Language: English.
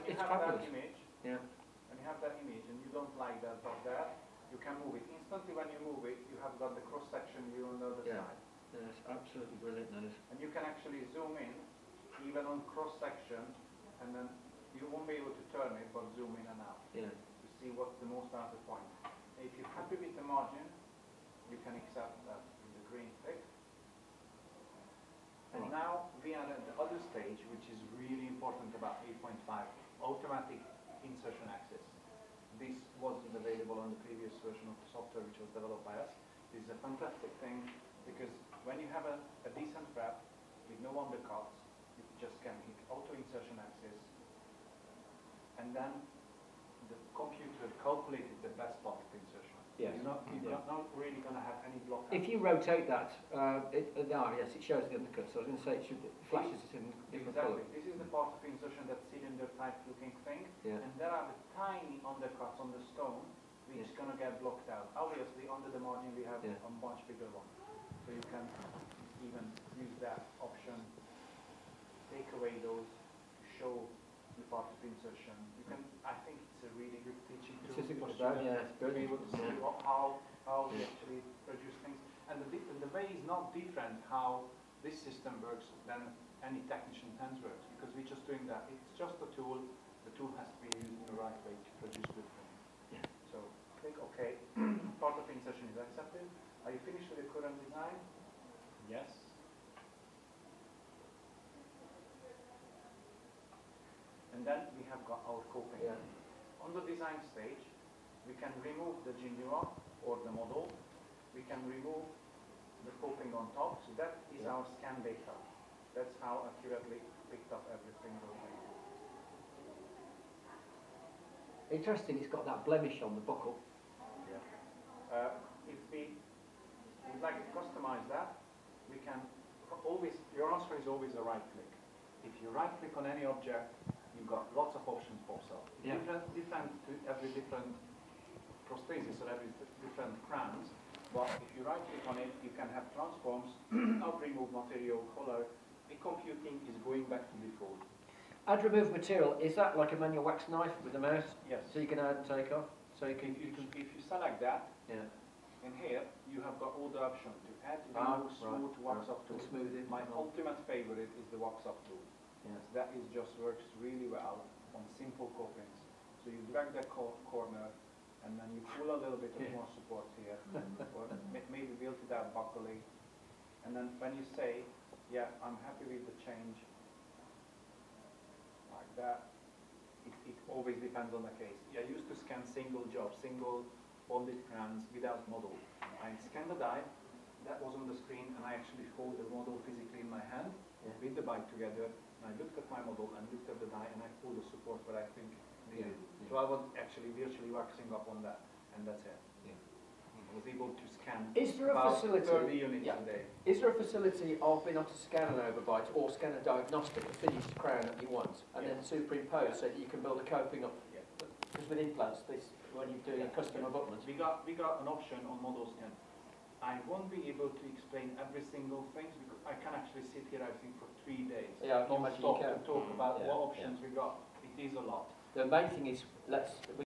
you it's have fabulous. that image, Yeah. when you have that image and you don't like that dot there, you can move it. Instantly when you move it, you have got the cross-section view on the other side. Yeah, it's absolutely brilliant, that is. And you can actually zoom in, even on cross-section, and then you won't be able to turn it, but zoom in and out Yeah. to see what's the most outer point. If you're happy with the margin, you can accept that with the green tick. And Right. now we are at the other stage, which is really important about 8.5, automatic insertion access. This wasn't available on the previous version of the software which was developed by us. This is a fantastic thing because when you have a decent wrap with no undercuts, you just can hit auto insertion access, and then the computer calculated the best path of insertion. Yes. You're not really going to have any block. If you rotate that, yes, it shows the undercut. So I was going to say it flashes it in different Exactly. colours. This is the part of insertion, that cylinder type looking thing. Yeah. And there are the tiny undercuts on the stone which is going to get blocked out. Obviously, under the margin we have a much bigger one. So you can even use that option, take away those, show the part of insertion. You can, I think it's a really good teaching tool. It's a good for start, students yeah, it's to be brilliant. able to see how we actually produce things. And the way is not different how this system works than any technician hands works, because we're just doing that. It's just a tool. The tool has to be used in the right way to produce good things. Yeah. So click OK. Part of insertion is accepted. Are you finished with the current design? Yes. And then we have got our coping. Yeah. On the design stage, we can remove the Genua or the model. We can remove the coping on top. So that is our scan data. That's how accurately picked up every single thing. Interesting, it's got that blemish on the buckle. Yeah. If we would like to customize that, we can always, your answer is always a right click. If you right click on any object, you've got lots of options pops up. Yeah. Different to every different prosthesis or every different crowns. But if you right click on it, you can have transforms, not remove material, color. The computing is going back to default. Add remove material, is that like a manual wax knife with a mouse? Yes. So you can add and take off? So you can, If you select that, yeah. in here, you have got all the options to add, remove, smooth, wax up tool. Smooth it. My ultimate favorite is the wax up tool. Yeah. That is just works really well on simple copings. So you drag that corner, and then you pull a little bit of more support here, or maybe build it out buckling. And then when you say, yeah, I'm happy with the change, like that, it always depends on the case. I used to scan single jobs, single bonded crowns without model. I scanned the die, that was on the screen, and I actually hold the model physically in my hand with the bike together, and I looked at my model and looked at the die, and I pulled the support where I think needed. So I was actually virtually waxing up on that, and that's it. I was able to scan about 30 units a day. Is there a facility of being able to scan an overbite or scan a diagnostic, a finished crown that you want, and then superimpose so that you can build a coping up? Because with implants, when you do custom abutments. We got an option on model scan. I won't be able to explain every single thing because I can actually sit here, I think, for 3 days. Yeah, I can imagine you can. To talk about what options we got. It is a lot. The main thing is,